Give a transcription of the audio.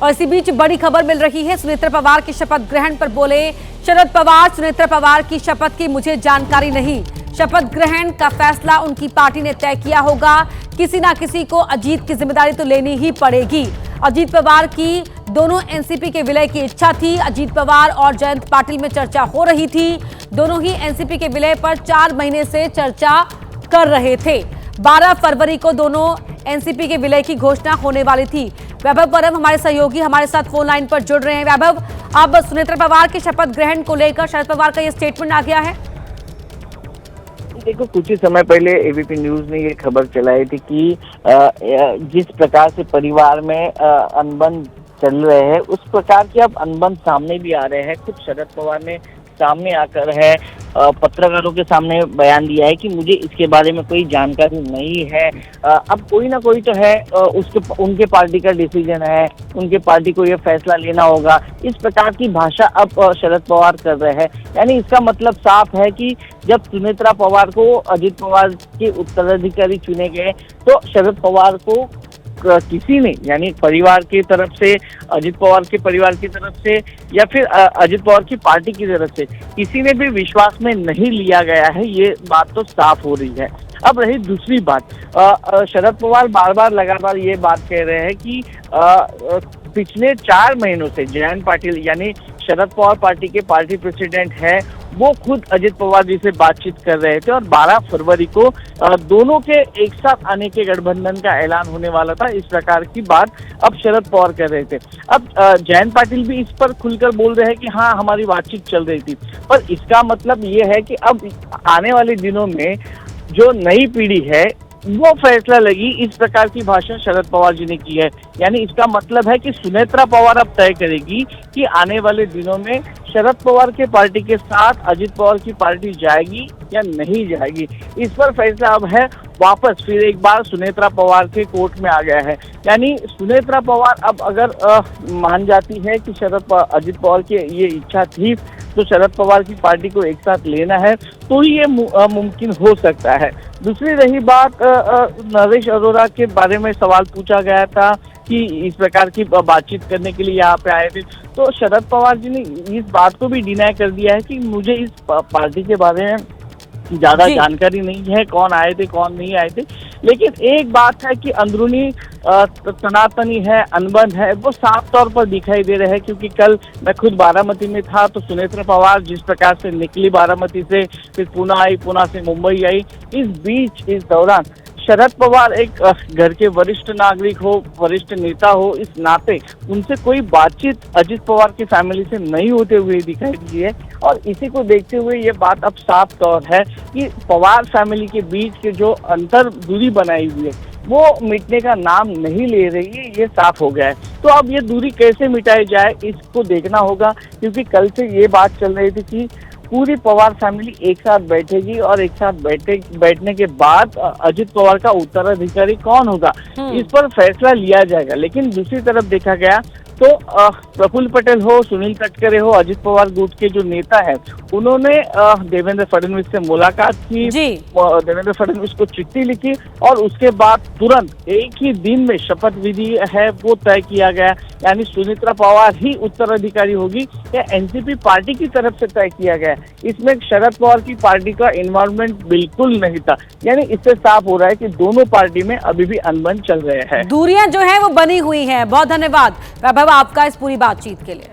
और इसी बीच बड़ी खबर मिल रही है। सुनेत्रा पवार के शपथ ग्रहण पर बोले शरद पवार, सुनेत्रा पवार की शपथ की मुझे जानकारी नहीं। शपथ ग्रहण का फैसला उनकी पार्टी ने तय किया होगा। किसी ना किसी को अजीत की जिम्मेदारी तो लेनी ही पड़ेगी। अजीत पवार की दोनों एनसीपी के विलय की इच्छा थी। अजीत पवार और जयंत पाटिल में चर्चा हो रही थी। दोनों ही एनसीपी के विलय पर 4 महीने से चर्चा कर रहे थे। 12 फरवरी को दोनों एनसीपी के विलय की घोषणा होने वाली थी। वैभव परम हमारे सहयोगी हमारे साथ फोन लाइन पर जुड़ रहे हैं। वैभव, अब सुनेत्रा पवार के शपथ ग्रहण को लेकर शरद पवार का ये स्टेटमेंट आ गया है। देखो, कुछ ही समय पहले एबीपी न्यूज ने ये खबर चलाई थी कि जिस प्रकार से परिवार में अनबन चल रहे हैं, उस प्रकार के अब अनबन सामने भी आ रहे हैं। खुद शरद पवार ने सामने आकर है पत्रकारों के सामने बयान दिया है कि मुझे इसके बारे में कोई जानकारी नहीं है। अब कोई ना कोई तो है, उनके पार्टी का डिसीजन है, उनके पार्टी को ये फैसला लेना होगा। इस प्रकार की भाषा अब शरद पवार कर रहे हैं। यानी इसका मतलब साफ है कि जब सुनेत्रा पवार को अजित पवार के उत्तराधिकारी चुने गए तो शरद पवार को किसी ने, यानी परिवार की तरफ से, अजित पवार के परिवार की तरफ से या फिर अजित पवार की पार्टी की तरफ से किसी ने भी विश्वास में नहीं लिया गया है। ये बात तो साफ हो रही है। अब रही दूसरी बात, शरद पवार बार बार लगातार ये बात कह रहे हैं कि पिछले 4 महीनों से जयंत पाटिल, यानी शरद पवार पार्टी के पार्टी प्रेसिडेंट है, वो खुद अजित पवार जी से बातचीत कर रहे थे और 12 फरवरी को दोनों के एक साथ आने के गठबंधन का ऐलान होने वाला था। इस प्रकार की बात अब शरद पवार कर रहे थे। अब जयंत पाटिल भी इस पर खुलकर बोल रहे हैं कि हाँ, हमारी बातचीत चल रही थी। पर इसका मतलब ये है कि अब आने वाले दिनों में जो नई पीढ़ी है वो फैसला लगी। इस प्रकार की भाषा शरद पवार जी ने की है। यानी इसका मतलब है कि सुनेत्रा पवार अब तय करेगी कि आने वाले दिनों में शरद पवार के पार्टी के साथ अजित पवार की पार्टी जाएगी या नहीं जाएगी। इस पर फैसला अब है वापस फिर एक बार सुनेत्रा पवार के कोर्ट में आ गया है। यानी सुनेत्रा पवार अब अगर मान जाती है कि अजित पवार की ये इच्छा थी तो शरद पवार की पार्टी को एक साथ लेना है, तो ही ये मुमकिन हो सकता है। दूसरी रही बात, नरेश अरोड़ा के बारे में सवाल पूछा गया था कि इस प्रकार की बातचीत करने के लिए यहाँ पे आए थे, तो शरद पवार जी ने इस बात को भी डिनाई कर दिया है कि मुझे इस पार्टी के बारे में ज्यादा जानकारी नहीं है, कौन आए थे कौन नहीं आए थे। लेकिन एक बात है कि अंदरूनी तनातनी है, अनबन है, वो साफ तौर पर दिखाई दे रहे हैं। क्योंकि कल मैं खुद बारामती में था तो सुनेत्रा पवार जिस प्रकार से निकली बारामती से, फिर पुणे आई, पुणे से मुंबई आई, इस दौरान शरद पवार एक घर के वरिष्ठ नागरिक हो, वरिष्ठ नेता हो, इस नाते उनसे कोई बातचीत अजित पवार की फैमिली से नहीं होते हुए दिखाई दी है। और इसी को देखते हुए ये बात अब साफ तौर है कि पवार फैमिली के बीच के जो अंतर दूरी बनाई हुई है वो मिटने का नाम नहीं ले रही है। ये साफ हो गया है। तो अब ये दूरी कैसे मिटाई जाए इसको देखना होगा। क्योंकि कल से ये बात चल रही थी कि पूरी पवार फैमिली एक साथ बैठेगी और एक साथ बैठने के बाद अजित पवार का उत्तराधिकारी कौन होगा इस पर फैसला लिया जाएगा। लेकिन दूसरी तरफ देखा गया तो प्रफुल्ल पटेल हो, सुनील तटकरे हो, अजित पवार गुट के जो नेता है, उन्होंने देवेंद्र फडणवीस से मुलाकात की, देवेंद्र फडणवीस को चिट्ठी लिखी और उसके बाद तुरंत एक ही दिन में शपथ विधि है वो तय किया गया। यानी सुनेत्रा पवार ही उत्तराधिकारी होगी या एनसीपी पार्टी की तरफ से तय किया गया। इसमें शरद पवार की पार्टी का इन्वॉल्वमेंट बिल्कुल नहीं था। यानी इससे साफ हो रहा है कि दोनों पार्टी में अभी भी अनबन चल रहे हैं, दूरियां जो है वो बनी हुई है। बहुत धन्यवाद वैभव आपका इस पूरी बातचीत के लिए।